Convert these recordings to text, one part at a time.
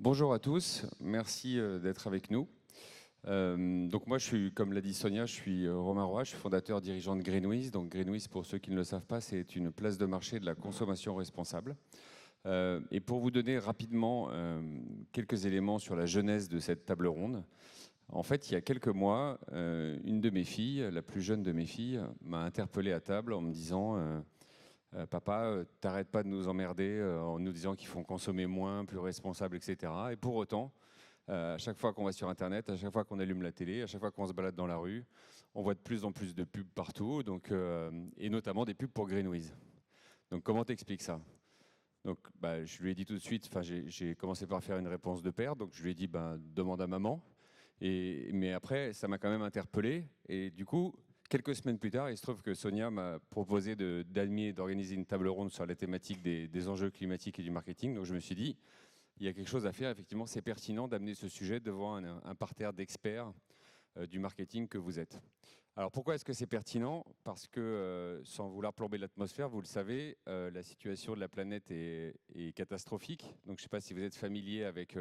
Bonjour à tous, merci d'être avec nous. Donc moi, je suis, comme l'a dit Sonia, je suis Romain Roy, je suis fondateur dirigeant de Greenwiz. Donc Greenwiz, pour ceux qui ne le savent pas, c'est une place de marché de la consommation responsable. Et pour vous donner rapidement quelques éléments sur la genèse de cette table ronde, en fait, il y a quelques mois, une de mes filles, la plus jeune de mes filles, m'a interpellé à table en me disant Papa, t'arrêtes pas de nous emmerder en nous disant qu'il faut consommer moins, plus responsable, etc. Et pour autant, à chaque fois qu'on va sur Internet, à chaque fois qu'on allume la télé, à chaque fois qu'on se balade dans la rue, on voit de plus en plus de pubs partout, et notamment des pubs pour Greenwiz. Donc comment t'expliques ça? Donc je lui ai dit tout de suite, j'ai commencé par faire une réponse de père, donc je lui ai dit demande à maman. Mais après, ça m'a quand même interpellé. Et du coup, quelques semaines plus tard, il se trouve que Sonia m'a proposé d'organiser une table ronde sur la thématique des enjeux climatiques et du marketing. Donc je me suis dit, il y a quelque chose à faire. Effectivement, c'est pertinent d'amener ce sujet devant un parterre d'experts du marketing que vous êtes. Alors pourquoi est-ce que c'est pertinent? Parce que, sans vouloir plomber l'atmosphère, vous le savez, la situation de la planète est catastrophique. Donc je ne sais pas si vous êtes familier avec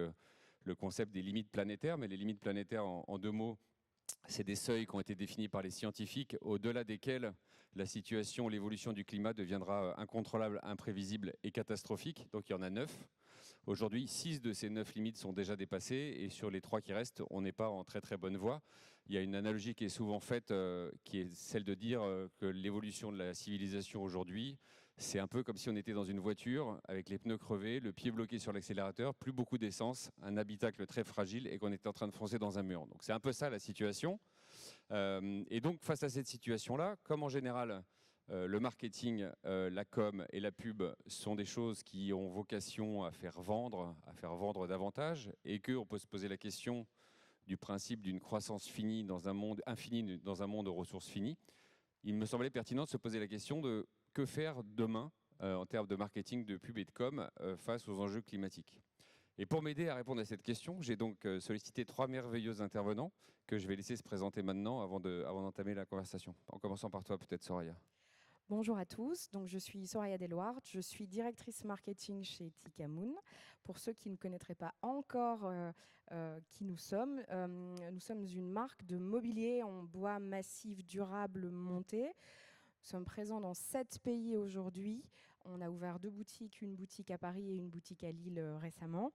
le concept des limites planétaires, mais les limites planétaires, en deux mots, c'est des seuils qui ont été définis par les scientifiques, au-delà desquels la situation, l'évolution du climat deviendra incontrôlable, imprévisible et catastrophique. Donc il y en a 9. Aujourd'hui, 6 de ces 9 limites sont déjà dépassées et sur les 3 qui restent, on n'est pas en très très bonne voie. Il y a une analogie qui est souvent faite, qui est celle de dire que l'évolution de la civilisation aujourd'hui, c'est un peu comme si on était dans une voiture avec les pneus crevés, le pied bloqué sur l'accélérateur, plus beaucoup d'essence, un habitacle très fragile et qu'on est en train de foncer dans un mur. Donc c'est un peu ça la situation. Et donc face à cette situation-là, comme en général le marketing, la com et la pub sont des choses qui ont vocation à faire vendre davantage, et qu'on peut se poser la question du principe d'une croissance finie dans un monde infini, dans un monde aux ressources finies. Il me semblait pertinent de se poser la question de que faire demain en termes de marketing, de pub et de com face aux enjeux climatiques. Et pour m'aider à répondre à cette question, j'ai donc sollicité 3 merveilleux intervenants que je vais laisser se présenter maintenant avant d'entamer la conversation. En commençant par toi peut-être, Soraya. Bonjour à tous, donc je suis Soraya Deloire, je suis directrice marketing chez Tikamoon. Pour ceux qui ne connaîtraient pas encore qui nous sommes une marque de mobilier en bois massif durable monté. Nous sommes présents dans 7 pays aujourd'hui. On a ouvert 2 boutiques, une boutique à Paris et une boutique à Lille récemment.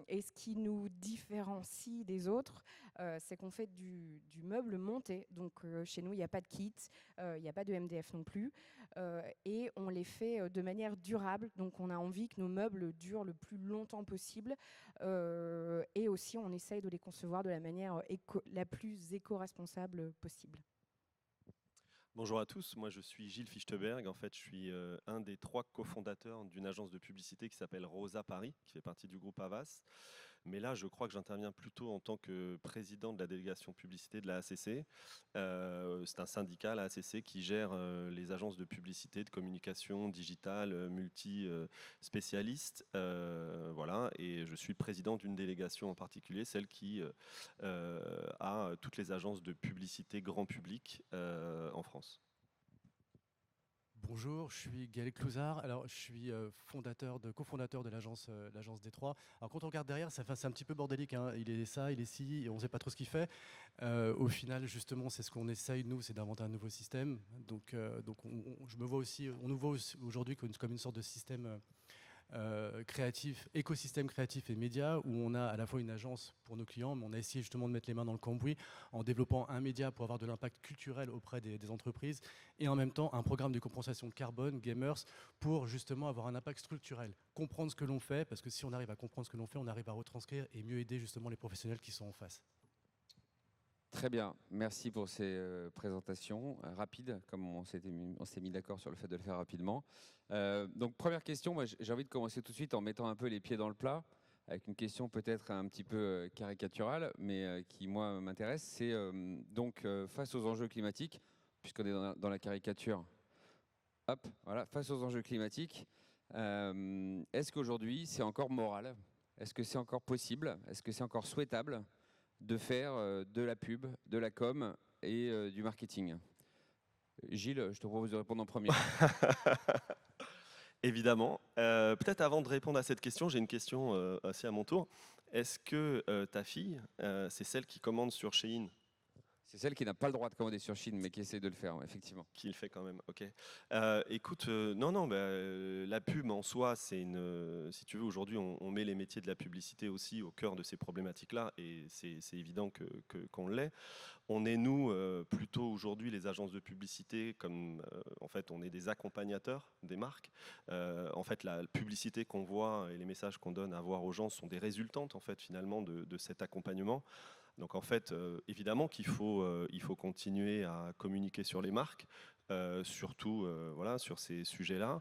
Et ce qui nous différencie des autres, c'est qu'on fait du meuble monté. Donc chez nous, il n'y a pas de kit, il n'y a pas de MDF non plus. Et on les fait de manière durable. Donc on a envie que nos meubles durent le plus longtemps possible. Et aussi, on essaye de les concevoir de la manière la plus éco-responsable possible. Bonjour à tous, moi je suis Gilles Fichteberg. En fait, je suis un des 3 cofondateurs d'une agence de publicité qui s'appelle Rosa Paris, qui fait partie du groupe Havas. Mais là, je crois que j'interviens plutôt en tant que président de la délégation publicité de la ACC. C'est un syndicat, la ACC, qui gère les agences de publicité, de communication digitale, multi-spécialistes. Voilà, et je suis président d'une délégation en particulier, celle qui a toutes les agences de publicité grand public en France. Bonjour, je suis Gaël Clouzard. Alors, je suis cofondateur de l'agence Détroit. Alors, quand on regarde derrière, c'est un petit peu bordélique, hein. Il est ça, il est ci, et on ne sait pas trop ce qu'il fait. Au final, justement, c'est ce qu'on essaye, nous, c'est d'inventer un nouveau système. Donc je me vois aussi, on nous voit aussi aujourd'hui comme une sorte de système créatif, écosystème créatif et média, où on a à la fois une agence pour nos clients, mais on a essayé justement de mettre les mains dans le cambouis en développant un média pour avoir de l'impact culturel auprès des entreprises, et en même temps un programme de compensation de carbone, Gamers, pour justement avoir un impact structurel, comprendre ce que l'on fait, parce que si on arrive à comprendre ce que l'on fait, on arrive à retranscrire et mieux aider justement les professionnels qui sont en face. Très bien, merci pour ces présentations rapides, comme on s'est mis d'accord sur le fait de le faire rapidement. Donc première question, moi j'ai envie de commencer tout de suite en mettant un peu les pieds dans le plat, avec une question peut-être un petit peu caricaturale, mais qui moi m'intéresse. C'est face aux enjeux climatiques, puisqu'on est dans la caricature, hop, voilà, face aux enjeux climatiques, est-ce qu'aujourd'hui c'est encore moral? Est-ce que c'est encore possible? Est-ce que c'est encore souhaitable de faire de la pub, de la com et du marketing? Gilles, je te propose de répondre en premier. Évidemment. Peut-être avant de répondre à cette question, j'ai une question aussi à mon tour. Est-ce que ta fille, c'est celle qui commande sur Shein? C'est celle qui n'a pas le droit de commander sur Chine, mais qui essaie de le faire, ouais, effectivement. Qui le fait quand même, ok. Écoute, non, non, la pub en soi, c'est si tu veux, aujourd'hui, on met les métiers de la publicité aussi au cœur de ces problématiques-là, et c'est évident qu'on l'est. On est, nous, plutôt aujourd'hui, les agences de publicité, comme en fait, on est des accompagnateurs des marques. En fait, la publicité qu'on voit et les messages qu'on donne à voir aux gens sont des résultantes, en fait, finalement, de cet accompagnement. Donc en fait, évidemment il faut continuer à communiquer sur les marques, surtout voilà, sur ces sujets-là,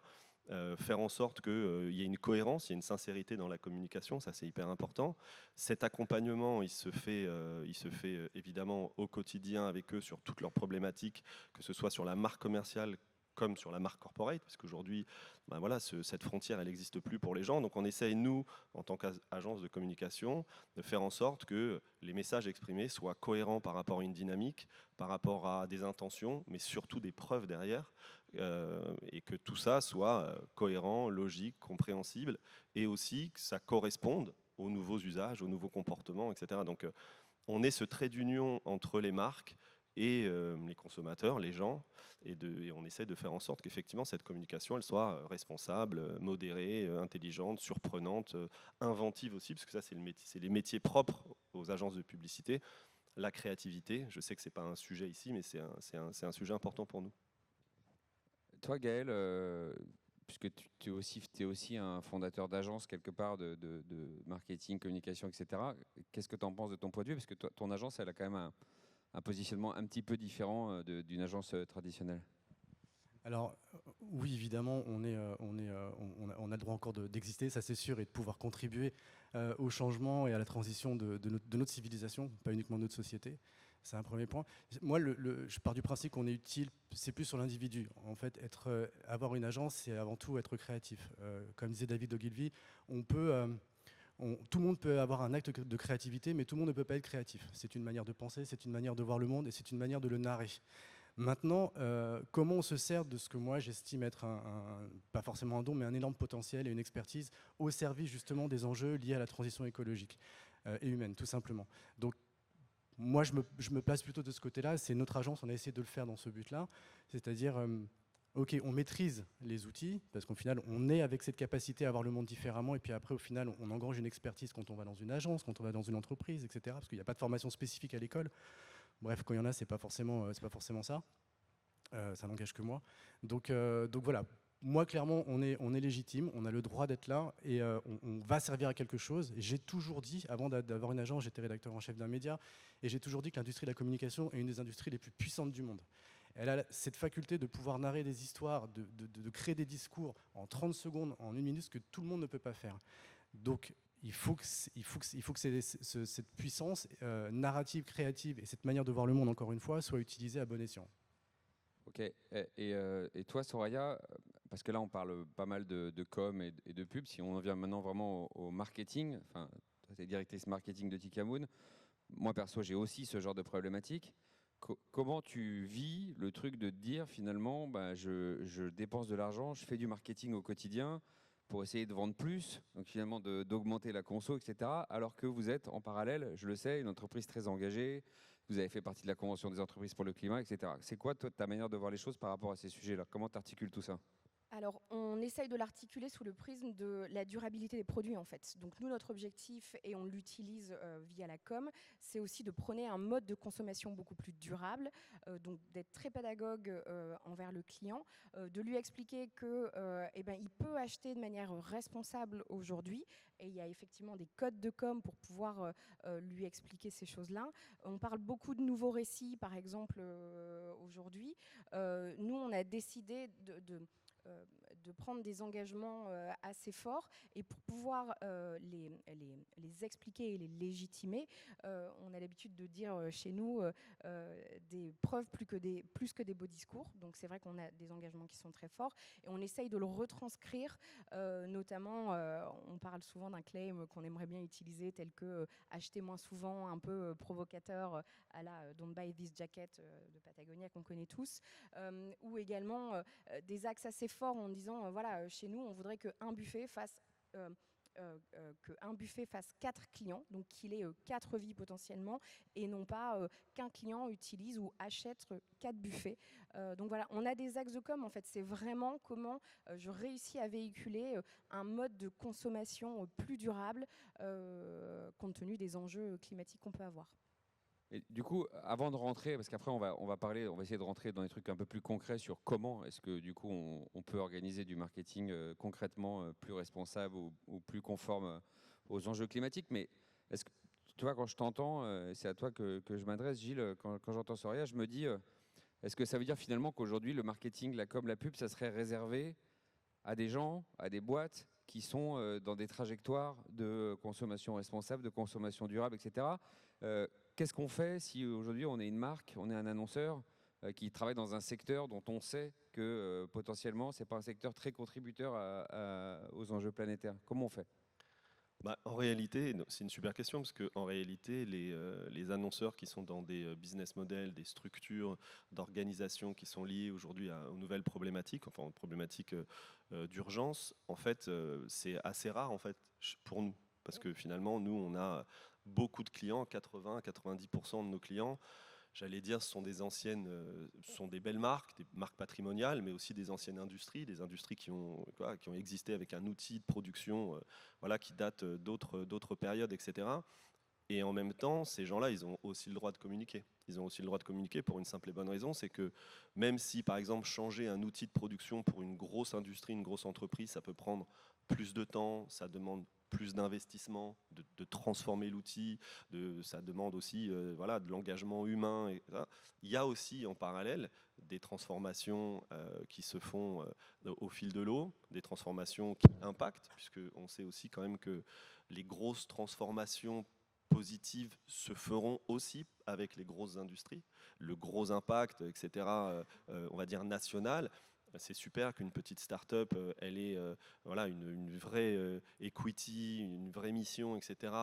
faire en sorte qu'il y ait une cohérence, il y ait une sincérité dans la communication, ça c'est hyper important. Cet accompagnement, il se fait évidemment au quotidien avec eux sur toutes leurs problématiques, que ce soit sur la marque commerciale comme sur la marque corporate, parce qu'aujourd'hui, ben voilà, cette frontière, elle n'existe plus pour les gens. Donc on essaye, nous, en tant qu'agence de communication, de faire en sorte que les messages exprimés soient cohérents par rapport à une dynamique, par rapport à des intentions, mais surtout des preuves derrière, et que tout ça soit cohérent, logique, compréhensible, et aussi que ça corresponde aux nouveaux usages, aux nouveaux comportements, etc. Donc on est ce trait d'union entre les marques et les consommateurs, les gens, et on essaie de faire en sorte qu'effectivement cette communication elle soit responsable, modérée, intelligente, surprenante, inventive aussi, parce que ça c'est les métiers propres aux agences de publicité, la créativité. Je sais que c'est pas un sujet ici, mais c'est un sujet important pour nous. Toi, Gaël, puisque tu es aussi un fondateur d'agence quelque part de marketing, communication, etc., qu'est-ce que tu en penses de ton point de vue? Parce que ton agence, elle a quand même un positionnement un petit peu différent d'une agence traditionnelle. Alors oui, évidemment, on a le droit encore d'exister, ça c'est sûr, et de pouvoir contribuer au changement et à la transition de notre civilisation, pas uniquement de notre société. C'est un premier point. Moi, je pars du principe qu'on est utile, c'est plus sur l'individu. En fait, avoir une agence, c'est avant tout être créatif. Comme disait David Ogilvy, tout le monde peut avoir un acte de créativité, mais tout le monde ne peut pas être créatif. C'est une manière de penser, c'est une manière de voir le monde et c'est une manière de le narrer. Maintenant, comment on se sert de ce que moi j'estime être pas forcément un don, mais un énorme potentiel et une expertise au service justement des enjeux liés à la transition écologique et humaine, tout simplement. Donc, moi, je me place plutôt de ce côté-là. C'est notre agence, on a essayé de le faire dans ce but-là. C'est-à-dire, ok, on maîtrise les outils, parce qu'au final, on est avec cette capacité à voir le monde différemment, et puis après, au final, on engrange une expertise quand on va dans une agence, quand on va dans une entreprise, etc., parce qu'il n'y a pas de formation spécifique à l'école. Bref, quand il y en a, c'est pas forcément ça. Ça n'engage que moi. Donc voilà. Moi, clairement, on est légitime, on a le droit d'être là et on va servir à quelque chose. J'ai toujours dit, avant d'avoir une agence, j'étais rédacteur en chef d'un média, et j'ai toujours dit que l'industrie de la communication est une des industries les plus puissantes du monde. Elle a cette faculté de pouvoir narrer des histoires, de créer des discours en 30 secondes, en 1 minute, ce que tout le monde ne peut pas faire. Donc, il faut que cette puissance narrative, créative et cette manière de voir le monde, encore une fois, soit utilisée à bon escient. Ok. Et toi, Soraya, parce que là, on parle pas mal de com et de pub. Si on en vient maintenant vraiment au marketing, enfin, tu es directrice marketing de Tikamoon. Moi, perso, j'ai aussi ce genre de problématique. Comment tu vis le truc de te dire, finalement, bah, je dépense de l'argent, je fais du marketing au quotidien pour essayer de vendre plus, donc finalement d'augmenter la conso, etc. Alors que vous êtes en parallèle, je le sais, une entreprise très engagée, vous avez fait partie de la Convention des entreprises pour le climat, etc. C'est quoi toi, ta manière de voir les choses par rapport à ces sujets-là? Comment tu articules tout ça? Alors, on essaye de l'articuler sous le prisme de la durabilité des produits, en fait. Donc, nous, notre objectif, et on l'utilise via la com, c'est aussi de prôner un mode de consommation beaucoup plus durable, donc d'être très pédagogue envers le client, de lui expliquer que, il peut acheter de manière responsable aujourd'hui, et il y a effectivement des codes de com pour pouvoir lui expliquer ces choses-là. On parle beaucoup de nouveaux récits, par exemple, aujourd'hui. Nous, on a décidé de prendre des engagements assez forts, et pour pouvoir les expliquer et les légitimer, on a l'habitude de dire chez nous des preuves plus que des beaux discours. Donc c'est vrai qu'on a des engagements qui sont très forts et on essaye de le retranscrire, notamment on parle souvent d'un claim qu'on aimerait bien utiliser tel que acheter moins souvent, un peu provocateur à la Don't Buy This Jacket de Patagonia qu'on connaît tous, ou également des axes assez forts en disant disons, voilà, chez nous, on voudrait qu'un buffet fasse... qu'un buffet fasse 4 clients, donc qu'il ait 4 vies potentiellement, et non pas qu'un client utilise ou achète 4 buffets. Donc voilà, on a des axes de com, en fait, c'est vraiment comment je réussis à véhiculer un mode de consommation plus durable compte tenu des enjeux climatiques qu'on peut avoir. Et du coup, avant de rentrer, parce qu'après on va parler, on va essayer de rentrer dans des trucs un peu plus concrets sur comment est-ce que du coup on peut organiser du marketing concrètement plus responsable ou plus conforme aux enjeux climatiques. Mais est-ce que tu vois, quand je t'entends, c'est à toi que je m'adresse, Gilles, quand j'entends Soria, je me dis, est-ce que ça veut dire finalement qu'aujourd'hui le marketing, la com, la pub, ça serait réservé à des gens, à des boîtes qui sont dans des trajectoires de consommation responsable, de consommation durable, etc. Qu'est-ce qu'on fait si aujourd'hui on est une marque, on est un annonceur qui travaille dans un secteur dont on sait que potentiellement ce n'est pas un secteur très contributeur aux enjeux planétaires? Comment on fait? En réalité, c'est une super question parce qu'en réalité, les annonceurs qui sont dans des business models, des structures d'organisation qui sont liées aujourd'hui aux nouvelles problématiques, enfin aux problématiques d'urgence, en fait, c'est assez rare en fait pour nous parce que finalement, nous, on a beaucoup de clients, 80-90% de nos clients. J'allais dire, ce sont des anciennes, sont des belles marques, des marques patrimoniales, mais aussi des anciennes industries, des industries qui ont existé avec un outil de production voilà, qui date d'autres périodes, etc. Et en même temps, ces gens-là, ils ont aussi le droit de communiquer. Ils ont aussi le droit de communiquer pour une simple et bonne raison, c'est que même si, par exemple, changer un outil de production pour une grosse industrie, une grosse entreprise, ça peut prendre plus de temps, ça demande plus d'investissement, de transformer l'outil, ça demande aussi voilà, de l'engagement humain. Il y a aussi en parallèle des transformations qui se font au fil de l'eau, des transformations qui impactent, puisqu'on sait aussi quand même que les grosses transformations positives se feront aussi avec les grosses industries, le gros impact, etc., on va dire national. C'est super qu'une petite start-up elle ait voilà, une vraie equity, une vraie mission, etc.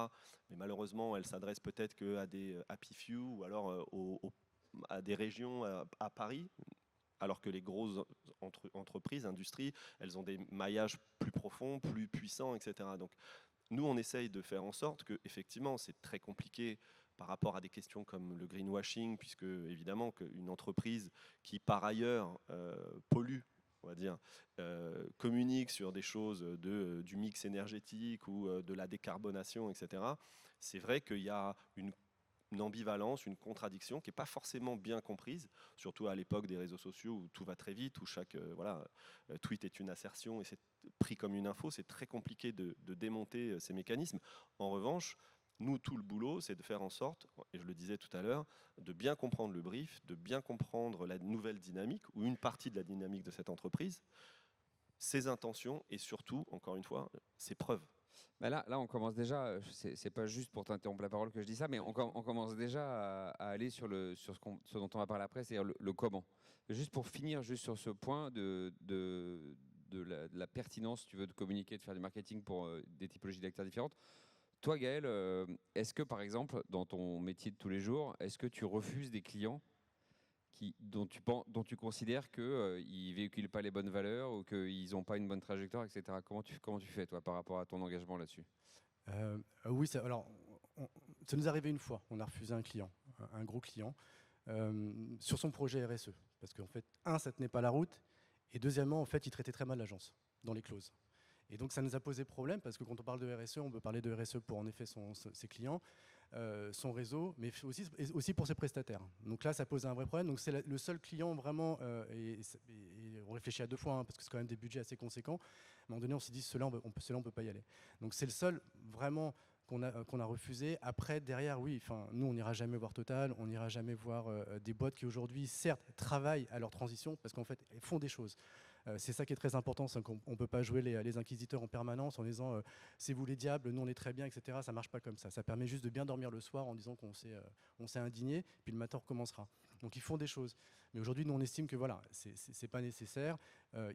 Mais malheureusement, elle s'adresse peut-être qu'à des happy few ou alors à des régions à Paris, alors que les grosses entreprises, industries, elles ont des maillages plus profonds, plus puissants, etc. Donc, nous, on essaye de faire en sorte que, effectivement, c'est très compliqué par rapport à des questions comme le greenwashing, puisque évidemment qu'une entreprise qui par ailleurs pollue, on va dire, communique sur des choses du mix énergétique ou de la décarbonation, etc. C'est vrai qu'il y a une ambivalence, une contradiction qui n'est pas forcément bien comprise, surtout à l'époque des réseaux sociaux où tout va très vite, où chaque tweet est une assertion et c'est pris comme une info. C'est très compliqué de démonter ces mécanismes. En revanche, nous, tout le boulot, c'est de faire en sorte, et je le disais tout à l'heure, de bien comprendre le brief, de bien comprendre la nouvelle dynamique ou une partie de la dynamique de cette entreprise, ses intentions et surtout, encore une fois, ses preuves. Bah là, on commence déjà, c'est pas juste pour t'interrompre la parole que je dis ça, mais on commence déjà à aller sur ce dont on va parler après, c'est-à-dire le comment. Juste pour finir, juste sur ce point de la pertinence, si tu veux, de communiquer, de faire du marketing pour des typologies d'acteurs différentes. Toi, Gaël, est-ce que, par exemple, dans ton métier de tous les jours, est-ce que tu refuses des clients dont tu considères qu'ils ne véhiculent pas les bonnes valeurs ou qu'ils n'ont pas une bonne trajectoire, etc. Comment tu fais, toi, par rapport à ton engagement là-dessus? Oui, alors, ça nous est arrivé une fois. On a refusé un client, un gros client, sur son projet RSE. Parce qu'en fait, ça tenait pas la route. Et deuxièmement, en fait, il traitait très mal l'agence dans les clauses. Et donc, ça nous a posé problème parce que quand on parle de RSE, on peut parler de RSE pour en effet ses clients, son réseau, mais aussi pour ses prestataires. Donc là, ça pose un vrai problème. Donc c'est le seul client vraiment, et on réfléchit à deux fois, parce que c'est quand même des budgets assez conséquents. À un moment donné, on s'est dit, celui-là, on ne peut pas y aller. Donc c'est le seul vraiment qu'on a refusé. Après, derrière, oui, nous, on n'ira jamais voir Total, on n'ira jamais voir des boîtes qui aujourd'hui, certes, travaillent à leur transition, parce qu'en fait, elles font des choses. C'est ça qui est très important, c'est qu'on ne peut pas jouer les inquisiteurs en permanence en disant c'est vous les diables, nous on est très bien, etc. Ça ne marche pas comme ça. Ça permet juste de bien dormir le soir en disant qu'on s'est indigné, puis le matin on recommencera. Donc ils font des choses. Mais aujourd'hui, nous on estime que voilà, c'est pas nécessaire.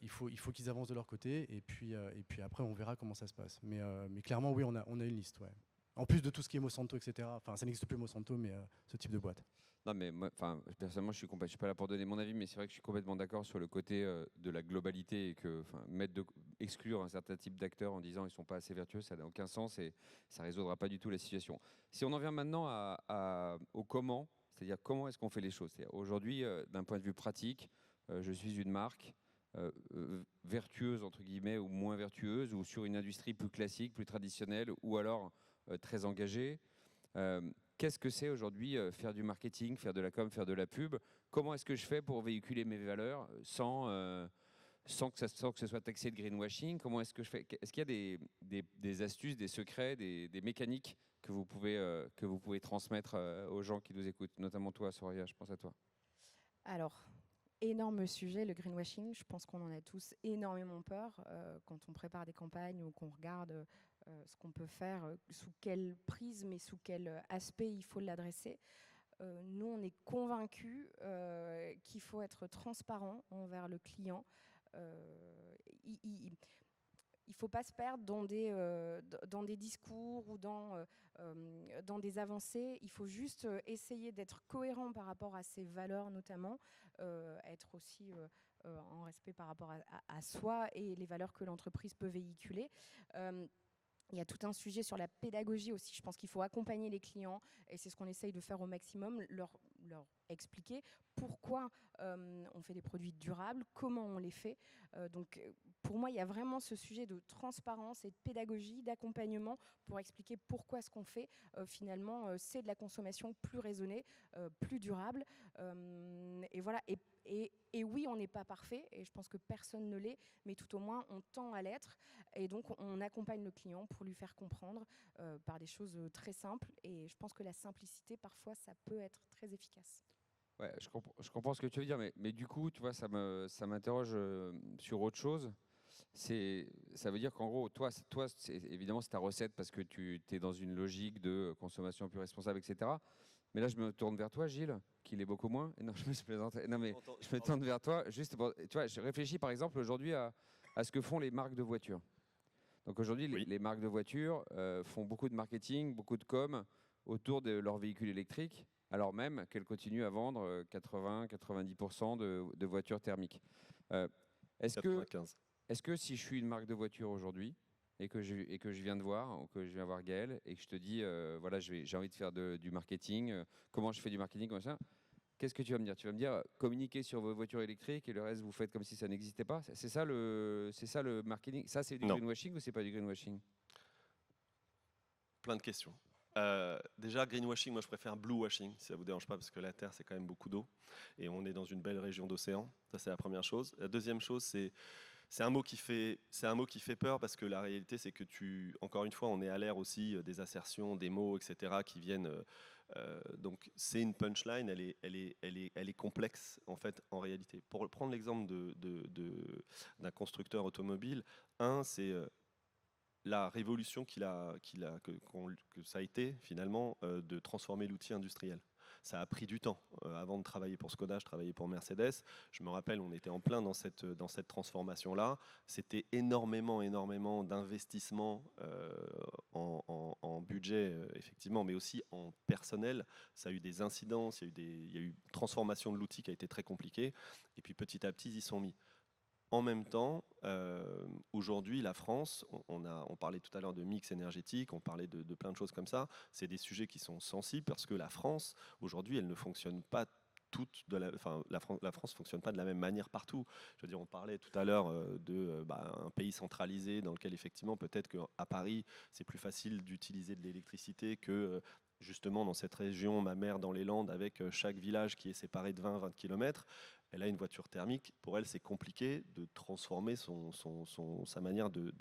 Il faut qu'ils avancent de leur côté et puis après on verra comment ça se passe. Mais clairement, oui, on a une liste. Ouais. En plus de tout ce qui est Monsanto, etc. Enfin, ça n'existe plus Monsanto, mais ce type de boîte. Non, mais moi, personnellement, je suis pas là pour donner mon avis, mais c'est vrai que je suis complètement d'accord sur le côté de la globalité et que exclure un certain type d'acteurs en disant ils sont pas assez vertueux, ça n'a aucun sens et ça résoudra pas du tout la situation. Si on en vient maintenant au comment, c'est-à-dire comment est-ce qu'on fait les choses. Aujourd'hui, d'un point de vue pratique, je suis une marque vertueuse entre guillemets ou moins vertueuse ou sur une industrie plus classique, plus traditionnelle ou alors très engagée. Qu'est-ce que c'est aujourd'hui faire du marketing, faire de la com, faire de la pub? Comment est-ce que je fais pour véhiculer mes valeurs sans que ce soit taxé de greenwashing? Comment est-ce que je fais? Est-ce qu'il y a des astuces, des secrets, des mécaniques que vous pouvez transmettre aux gens qui nous écoutent, notamment toi, Soraya, je pense à toi. Alors, énorme sujet, le greenwashing. Je pense qu'on en a tous énormément peur quand on prépare des campagnes ou qu'on regarde ce qu'on peut faire, sous quel prisme et sous quel aspect il faut l'adresser. Nous, on est convaincus qu'il faut être transparent envers le client. Il ne faut pas se perdre dans des discours ou dans des avancées. Il faut juste essayer d'être cohérent par rapport à ses valeurs notamment, être aussi en respect par rapport à soi et les valeurs que l'entreprise peut véhiculer. Il y a tout un sujet sur la pédagogie aussi. Je pense qu'il faut accompagner les clients et c'est ce qu'on essaye de faire au maximum, leur expliquer pourquoi on fait des produits durables, comment on les fait. Donc pour moi, il y a vraiment ce sujet de transparence et de pédagogie, d'accompagnement pour expliquer pourquoi ce qu'on fait, finalement, c'est de la consommation plus raisonnée, plus durable. Et voilà. Et oui, on n'est pas parfait, et je pense que personne ne l'est, mais tout au moins, on tend à l'être. Et donc, on accompagne le client pour lui faire comprendre par des choses très simples. Et je pense que la simplicité, parfois, ça peut être très efficace. Ouais, je comprends ce que tu veux dire, mais du coup, tu vois, ça m'interroge sur autre chose. Ça veut dire qu'en gros, toi, évidemment, c'est ta recette parce que tu es dans une logique de consommation plus responsable, etc. Mais là, je me tourne vers toi, Gilles, qui l'est beaucoup moins. Non, je me plaisante. Non, mais je me tourne vers toi. Juste pour, tu vois, je réfléchis par exemple aujourd'hui à ce que font les marques de voitures. Donc aujourd'hui, Oui. les marques de voitures font beaucoup de marketing, beaucoup de com autour de leurs véhicules électriques, alors même qu'elles continuent à vendre 80-90% de voitures thermiques. Est-ce 95. que si je suis une marque de voiture aujourd'hui et que je viens de voir, ou que je viens voir Gaël, et que je te dis, voilà, j'ai envie de faire du marketing, comment je fais du marketing comme ça, qu'est-ce que tu vas me dire? Tu vas me dire, communiquez sur vos voitures électriques et le reste, vous faites comme si ça n'existait pas? C'est ça le marketing? Ça, c'est du Non. greenwashing ou c'est pas du greenwashing? Plein de questions. Déjà, greenwashing, moi je préfère bluewashing, si ça ne vous dérange pas, parce que la Terre, c'est quand même beaucoup d'eau. Et on est dans une belle région d'océan. Ça, c'est la première chose. La deuxième chose, c'est un mot qui fait peur, parce que la réalité, c'est que encore une fois, on est à l'ère aussi des assertions, des mots, etc., qui viennent. Donc, c'est une punchline, elle est complexe, en fait, en réalité. Pour prendre l'exemple d'un constructeur automobile, c'est la révolution que ça a été finalement de transformer l'outil industriel. Ça a pris du temps. Avant de travailler pour Skoda, je travaillais pour Mercedes. Je me rappelle, on était en plein dans cette transformation-là. C'était énormément d'investissements en budget, effectivement, mais aussi en personnel. Ça a eu des incidences, il y a eu une transformation de l'outil qui a été très compliquée. Et puis petit à petit, ils y sont mis. En même temps, aujourd'hui, la France, on parlait tout à l'heure de mix énergétique, on parlait de plein de choses comme ça. C'est des sujets qui sont sensibles parce que la France, aujourd'hui, elle ne fonctionne pas la France fonctionne pas de la même manière partout. Je veux dire, on parlait tout à l'heure un pays centralisé dans lequel effectivement peut-être qu'à Paris c'est plus facile d'utiliser de l'électricité que justement dans cette région, ma mère dans les Landes, avec chaque village qui est séparé de 20 km. Elle a une voiture thermique. Pour elle, c'est compliqué de transformer sa manière de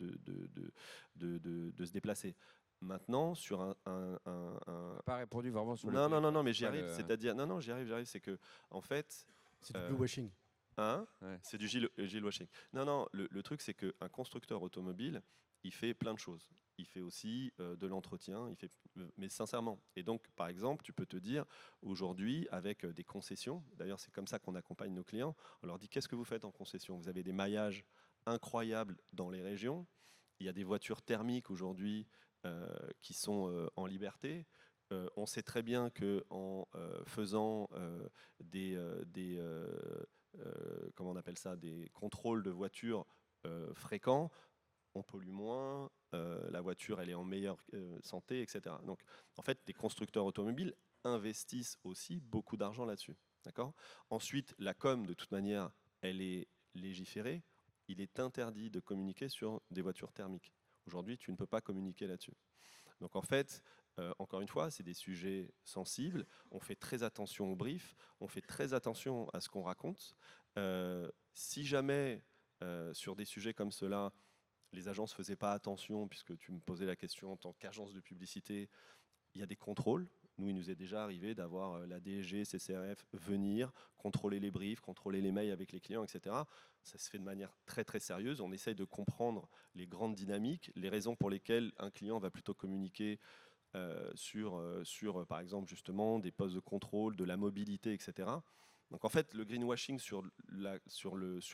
se déplacer. Maintenant, sur Pas répondu vraiment sur le. Non, mais j'y arrive. C'est-à-dire, non, j'y arrive. C'est que, en fait. C'est du bluewashing. Ouais. C'est du Gilles washing. Non, le truc, c'est qu'un constructeur automobile, il fait plein de choses. Il fait aussi de l'entretien, mais sincèrement. Et donc, par exemple, tu peux te dire, aujourd'hui, avec des concessions, d'ailleurs, c'est comme ça qu'on accompagne nos clients, on leur dit, qu'est-ce que vous faites en concession? Vous avez des maillages incroyables dans les régions. Il y a des voitures thermiques aujourd'hui qui sont en liberté. On sait très bien qu'en faisant comment on appelle ça, des contrôles de voitures fréquents, on pollue moins, la voiture elle est en meilleure santé, etc. Donc en fait, les constructeurs automobiles investissent aussi beaucoup d'argent là-dessus. D'accord ? Ensuite, la com, de toute manière, elle est légiférée. Il est interdit de communiquer sur des voitures thermiques. Aujourd'hui, tu ne peux pas communiquer là-dessus. Donc en fait, encore une fois, c'est des sujets sensibles. On fait très attention au brief, on fait très attention à ce qu'on raconte. Si jamais, sur des sujets comme cela, les agences ne faisaient pas attention, puisque tu me posais la question en tant qu'agence de publicité, il y a des contrôles. Nous, il nous est déjà arrivé d'avoir la DSG, CCRF venir, contrôler les briefs, contrôler les mails avec les clients, etc. Ça se fait de manière très très sérieuse. On essaye de comprendre les grandes dynamiques, les raisons pour lesquelles un client va plutôt communiquer sur, par exemple, justement, des postes de contrôle, de la mobilité, etc. Donc en fait, le greenwashing sur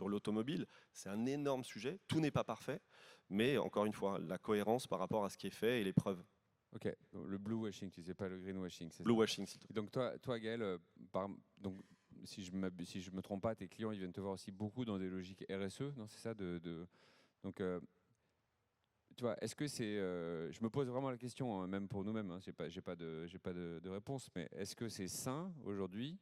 l'automobile, c'est un énorme sujet. Tout n'est pas parfait, mais encore une fois, la cohérence par rapport à ce qui est fait et les preuves. Ok, donc le blue washing, tu sais pas le green washing, c'est Blue ça. washing, s'il te plaît. Donc toi Gaël, donc si je me trompe pas, tes clients ils viennent te voir aussi beaucoup dans des logiques RSE, non c'est ça donc tu vois, est-ce que c'est, je me pose vraiment la question, hein, même pour nous-mêmes, hein, j'ai pas de réponse, mais est-ce que c'est sain aujourd'hui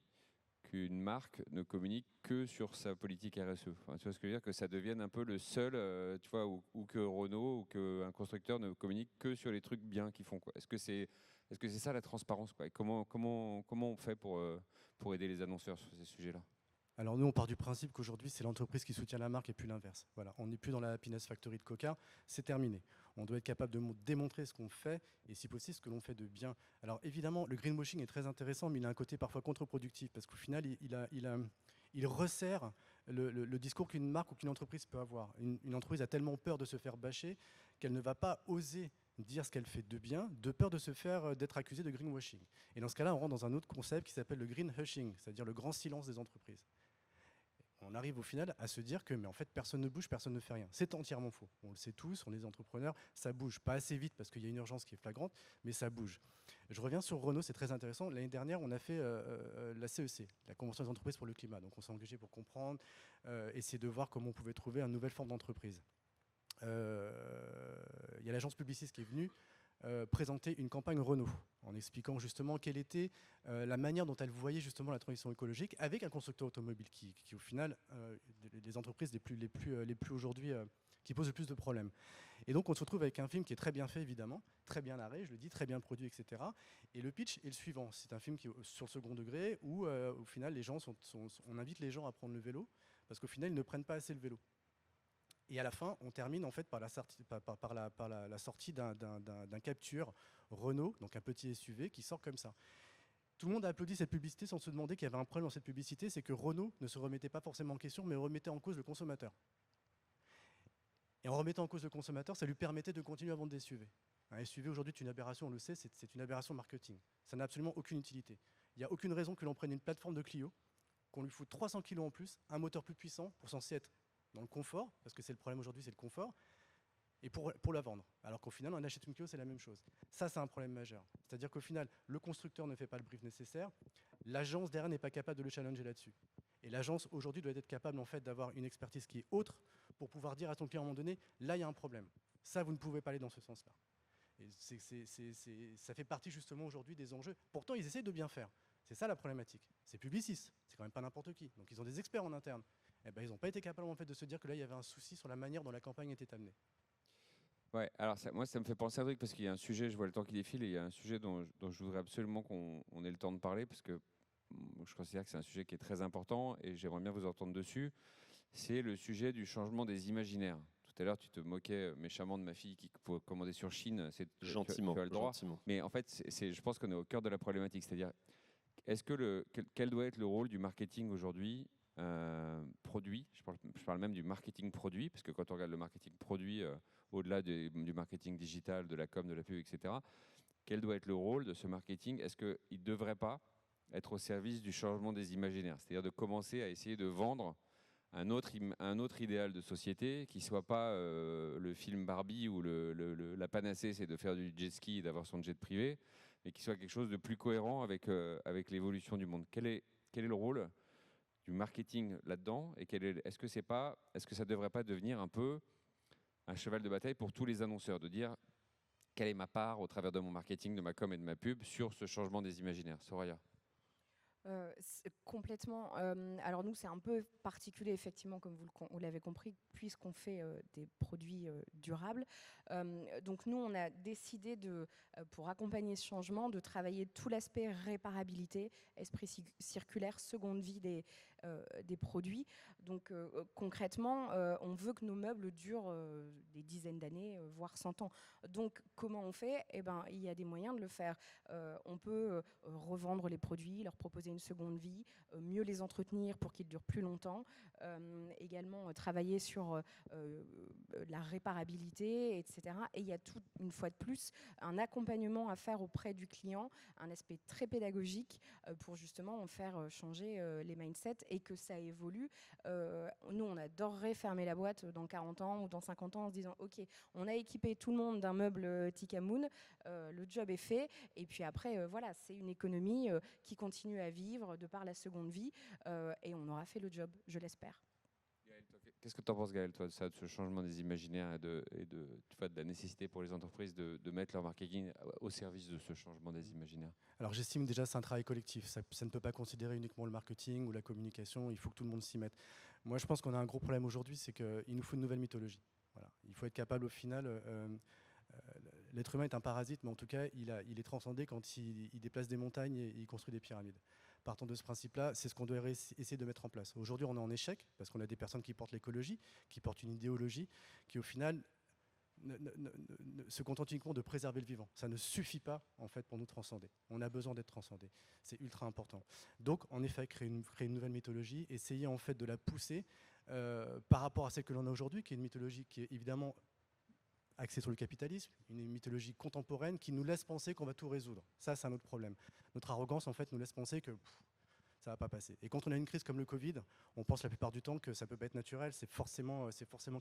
qu'une marque ne communique que sur sa politique RSE. Enfin, tu vois ce que je veux dire, que ça devienne un peu le seul, tu vois, ou que Renault ou qu'un constructeur ne communique que sur les trucs bien qu'ils font, quoi. Est-ce que c'est ça la transparence, quoi? Et comment on fait pour aider les annonceurs sur ces sujets-là? Alors nous, on part du principe qu'aujourd'hui, c'est l'entreprise qui soutient la marque et plus l'inverse. Voilà, on n'est plus dans la happiness factory de Coca, c'est terminé. On doit être capable de démontrer ce qu'on fait et si possible ce que l'on fait de bien. Alors évidemment, le greenwashing est très intéressant, mais il a un côté parfois contre-productif parce qu'au final, il resserre le discours qu'une marque ou qu'une entreprise peut avoir. Une entreprise a tellement peur de se faire bâcher qu'elle ne va pas oser dire ce qu'elle fait de bien, de peur de se faire d'être accusée de greenwashing. Et dans ce cas-là, on rentre dans un autre concept qui s'appelle le green hushing, c'est-à-dire le grand silence des entreprises. On arrive au final à se dire que mais en fait personne ne bouge, personne ne fait rien. C'est entièrement faux. On le sait tous, on est des entrepreneurs, ça bouge pas assez vite parce qu'il y a une urgence qui est flagrante, mais ça bouge. Je reviens sur Renault, c'est très intéressant. L'année dernière, on a fait la CEC, la Convention des entreprises pour le climat. Donc on s'est engagé pour comprendre, essayer de voir comment on pouvait trouver une nouvelle forme d'entreprise. Il y a l'agence Publicis qui est venue présenter une campagne Renault en expliquant justement quelle était la manière dont elle voyait justement la transition écologique avec un constructeur automobile qui au final, les entreprises les plus aujourd'hui qui posent le plus de problèmes. Et donc on se retrouve avec un film qui est très bien fait évidemment, très bien narré, je le dis, très bien produit, etc. Et le pitch est le suivant, c'est un film qui est sur le second degré où au final on invite les gens à prendre le vélo parce qu'au final ils ne prennent pas assez le vélo. Et à la fin, on termine en fait par la sortie d'un Capture Renault, donc un petit SUV qui sort comme ça. Tout le monde a applaudi cette publicité sans se demander qu'il y avait un problème dans cette publicité, c'est que Renault ne se remettait pas forcément en question, mais remettait en cause le consommateur. Et en remettant en cause le consommateur, ça lui permettait de continuer à vendre des SUV. Un SUV aujourd'hui est une aberration, on le sait, c'est une aberration marketing. Ça n'a absolument aucune utilité. Il n'y a aucune raison que l'on prenne une plateforme de Clio, qu'on lui foute 300 kg en plus, un moteur plus puissant pour censé être dans le confort, parce que c'est le problème aujourd'hui, c'est le confort, et pour la vendre. Alors qu'au final, on achète une Clio, c'est la même chose. Ça, c'est un problème majeur. C'est-à-dire qu'au final, le constructeur ne fait pas le brief nécessaire, l'agence derrière n'est pas capable de le challenger là-dessus. Et l'agence, aujourd'hui, doit être capable en fait, d'avoir une expertise qui est autre pour pouvoir dire à ton client à un moment donné, là, il y a un problème. Ça, vous ne pouvez pas aller dans ce sens-là. Et ça fait partie justement aujourd'hui des enjeux. Pourtant, ils essaient de bien faire. C'est ça la problématique. C'est Publicis, c'est quand même pas n'importe qui. Donc ils ont des experts en interne. Eh ben, ils n'ont pas été capables en fait, de se dire que là, il y avait un souci sur la manière dont la campagne était amenée. Ouais, alors moi ça me fait penser à un truc parce qu'il y a un sujet, je vois le temps qui défile, et il y a un sujet dont je voudrais absolument qu'on ait le temps de parler parce que je considère que c'est un sujet qui est très important et j'aimerais bien vous entendre dessus. C'est le sujet du changement des imaginaires. Tout à l'heure, tu te moquais méchamment de ma fille qui pouvait commander sur Chine. Gentiment, tu as le droit. gentiment. Mais en fait, je pense qu'on est au cœur de la problématique. C'est-à-dire, quel doit être le rôle du marketing aujourd'hui produit, je parle même du marketing produit, parce que quand on regarde le marketing produit, au-delà du marketing digital, de la com, de la pub, etc., quel doit être le rôle de ce marketing? Est-ce qu'il ne devrait pas être au service du changement des imaginaires? C'est-à-dire de commencer à essayer de vendre un autre idéal de société qui soit pas le film Barbie où la panacée c'est de faire du jet ski et d'avoir son jet privé, mais qui soit quelque chose de plus cohérent avec l'évolution du monde. Quel est le rôle du marketing là-dedans et est-ce que ça devrait pas devenir un peu un cheval de bataille pour tous les annonceurs de dire quelle est ma part au travers de mon marketing, de ma com et de ma pub sur ce changement des imaginaires? Soraya. Complètement. Alors nous, c'est un peu particulier, effectivement, comme vous l'avez compris, puisqu'on fait des produits durables. Donc nous, on a décidé, pour accompagner ce changement, de travailler tout l'aspect réparabilité, esprit circulaire, seconde vie des produits. Donc concrètement, on veut que nos meubles durent des dizaines d'années, voire 100 ans. Donc comment on fait? Eh ben, il y a des moyens de le faire. On peut revendre les produits, leur proposer une seconde vie, mieux les entretenir pour qu'ils durent plus longtemps, également travailler sur la réparabilité, etc. Et il y a tout, une fois de plus, un accompagnement à faire auprès du client, un aspect très pédagogique pour justement en faire changer les mindsets et que ça évolue. Nous, on adorerait fermer la boîte dans 40 ans ou dans 50 ans en se disant « Ok, on a équipé tout le monde d'un meuble Tikamoon, le job est fait. » Et puis après, voilà, c'est une économie qui continue à vivre de par la seconde vie et on aura fait le job, je l'espère. Qu'est-ce que tu en penses, Gaël, toi, de ça, de ce changement des imaginaires de la nécessité pour les entreprises de mettre leur marketing au service de ce changement des imaginaires? Alors j'estime déjà que c'est un travail collectif. Ça ne peut pas considérer uniquement le marketing ou la communication. Il faut que tout le monde s'y mette. Moi, je pense qu'on a un gros problème aujourd'hui, c'est qu'il nous faut une nouvelle mythologie. Voilà. Il faut être capable, au final, l'être humain est un parasite, mais en tout cas, il est transcendé quand il déplace des montagnes et il construit des pyramides. Partant de ce principe-là, c'est ce qu'on doit essayer de mettre en place. Aujourd'hui, on est en échec parce qu'on a des personnes qui portent l'écologie, qui portent une idéologie, qui au final se contentent uniquement de préserver le vivant. Ça ne suffit pas en fait pour nous transcender. On a besoin d'être transcendé. C'est ultra important. Donc, en effet, créer une nouvelle mythologie, essayer en fait de la pousser par rapport à celle que l'on a aujourd'hui, qui est une mythologie qui est évidemment axée sur le capitalisme, une mythologie contemporaine qui nous laisse penser qu'on va tout résoudre. Ça, c'est un autre problème. Notre arrogance, en fait, nous laisse penser que ça ne va pas passer. Et quand on a une crise comme le Covid, on pense la plupart du temps que ça ne peut pas être naturel, c'est forcément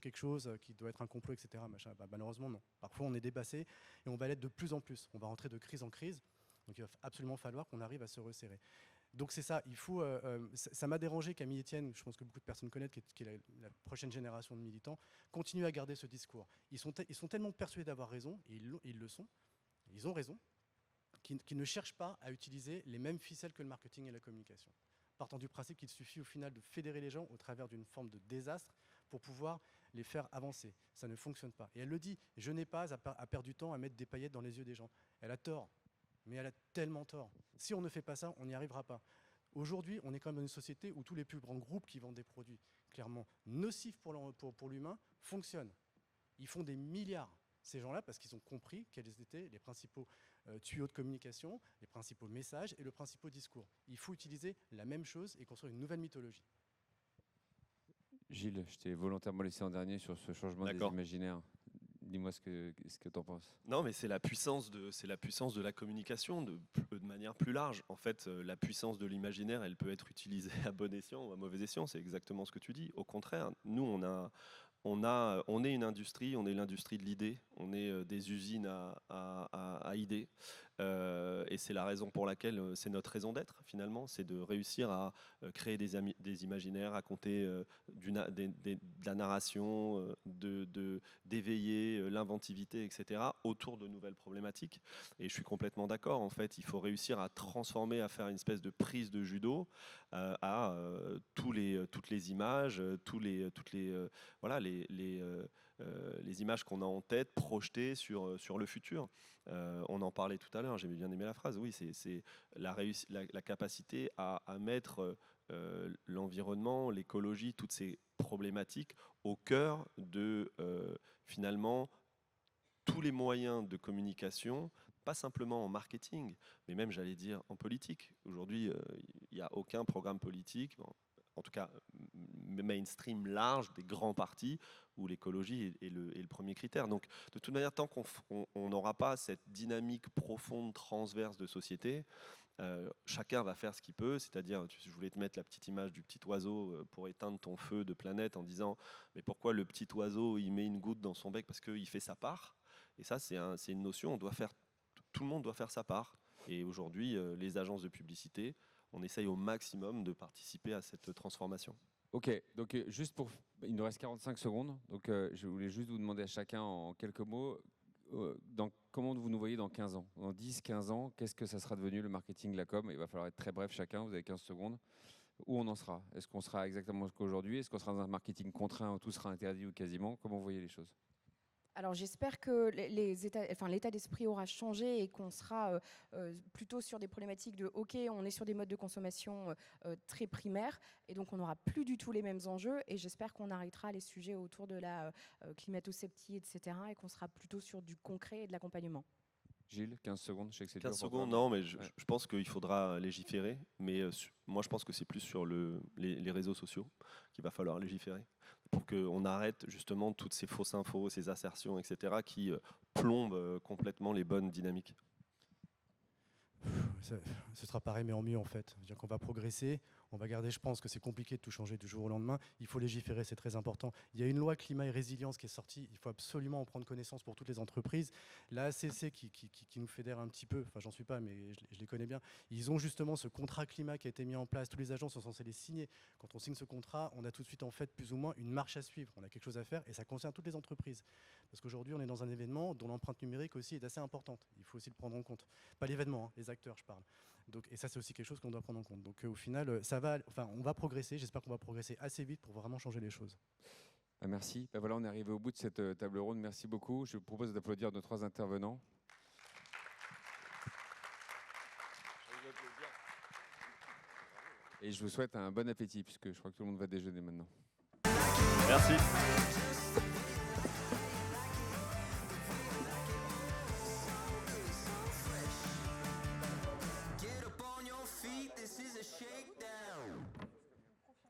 quelque chose qui doit être un complot, etc. Machin. Bah, malheureusement, non. Parfois, on est dépassé et on va l'être de plus en plus. On va rentrer de crise en crise. Donc, il va absolument falloir qu'on arrive à se resserrer. Donc c'est ça, il faut. Ça m'a dérangé Camille Etienne, je pense que beaucoup de personnes connaissent, qui est la prochaine génération de militants, continue à garder ce discours. Ils sont tellement persuadés d'avoir raison, et ils le sont, ils ont raison, qu'ils ne cherchent pas à utiliser les mêmes ficelles que le marketing et la communication. Partant du principe qu'il suffit au final de fédérer les gens au travers d'une forme de désastre pour pouvoir les faire avancer. Ça ne fonctionne pas. Et elle le dit, je n'ai pas à perdre du temps à mettre des paillettes dans les yeux des gens. Elle a tort. Mais elle a tellement tort. Si on ne fait pas ça, on n'y arrivera pas. Aujourd'hui, on est quand même dans une société où tous les plus grands groupes qui vendent des produits clairement nocifs pour l'humain fonctionnent. Ils font des milliards, ces gens-là, parce qu'ils ont compris quels étaient les principaux tuyaux de communication, les principaux messages et le principal discours. Il faut utiliser la même chose et construire une nouvelle mythologie. Gilles, je t'ai volontairement laissé en dernier sur ce changement des imaginaires. Dis-moi ce que tu en penses. Non, mais c'est la puissance de la communication de manière plus large. En fait, la puissance de l'imaginaire, elle peut être utilisée à bon escient ou à mauvais escient. C'est exactement ce que tu dis. Au contraire, nous, on est une industrie, on est l'industrie de l'idée, on est des usines à idées. Et c'est la raison pour laquelle c'est notre raison d'être finalement, c'est de réussir à créer des imaginaires, raconter de la narration, d'éveiller l'inventivité, etc. autour de nouvelles problématiques. Et je suis complètement d'accord, en fait, il faut réussir à transformer, à faire une espèce de prise de judo à toutes les images, voilà, les images qu'on a en tête projetées sur le futur. On en parlait tout à l'heure, j'ai bien aimé la phrase, oui, c'est la capacité à mettre l'environnement, l'écologie, toutes ces problématiques au cœur de finalement tous les moyens de communication, pas simplement en marketing, mais même, j'allais dire, en politique. Aujourd'hui, il n'y a aucun programme politique, en tout cas mainstream large, des grands partis, où l'écologie est le premier critère. Donc, de toute manière, tant qu'on n'aura pas cette dynamique profonde, transverse de société, chacun va faire ce qu'il peut, c'est-à-dire, je voulais te mettre la petite image du petit oiseau pour éteindre ton feu de planète en disant, mais pourquoi le petit oiseau, il met une goutte dans son bec parce qu'il fait sa part. Et ça, c'est une notion, tout le monde doit faire sa part. Et aujourd'hui, les agences de publicité, on essaye au maximum de participer à cette transformation. Ok, donc il nous reste 45 secondes, donc je voulais juste vous demander à chacun en quelques mots, comment vous nous voyez dans 15 ans? Dans 10, 15 ans, qu'est-ce que ça sera devenu le marketing, la com? Il va falloir être très bref chacun, vous avez 15 secondes. Où on en sera? Est-ce qu'on sera exactement ce qu'aujourd'hui? Est-ce qu'on sera dans un marketing contraint où tout sera interdit ou quasiment? Comment vous voyez les choses? Alors j'espère que l'état d'esprit aura changé et qu'on sera plutôt sur des problématiques de OK, on est sur des modes de consommation très primaires et donc on n'aura plus du tout les mêmes enjeux et j'espère qu'on arrêtera les sujets autour de la climato-sceptie, etc. et qu'on sera plutôt sur du concret et de l'accompagnement. Gilles, 15 secondes, je sais que c'est 15 dur. secondes, non, mais je pense qu'il faudra légiférer, mais moi je pense que c'est plus sur les réseaux sociaux qu'il va falloir légiférer, pour qu'on arrête justement toutes ces fausses infos, ces assertions, etc., qui plombent complètement les bonnes dynamiques. Ce sera pareil mais en mieux en fait. C'est-à-dire qu'on va progresser, on va garder, je pense que c'est compliqué de tout changer du jour au lendemain. Il faut légiférer, c'est très important. Il y a une loi climat et résilience qui est sortie, il faut absolument en prendre connaissance pour toutes les entreprises. La ACC qui nous fédère un petit peu, enfin j'en suis pas mais je les connais bien, ils ont justement ce contrat climat qui a été mis en place, tous les agents sont censés les signer. Quand on signe ce contrat, on a tout de suite en fait plus ou moins une marche à suivre, on a quelque chose à faire et ça concerne toutes les entreprises. Parce qu'aujourd'hui on est dans un événement dont l'empreinte numérique aussi est assez importante, il faut aussi le prendre en compte. Pas l'événement, hein, les acteurs je parle. Donc, et ça c'est aussi quelque chose qu'on doit prendre en compte. Donc au final, on va progresser, j'espère qu'on va progresser assez vite pour vraiment changer les choses. Merci. Ben voilà, on est arrivé au bout de cette table ronde. Merci beaucoup. Je vous propose d'applaudir nos 3 intervenants. Et je vous souhaite un bon appétit, puisque je crois que tout le monde va déjeuner maintenant. Merci.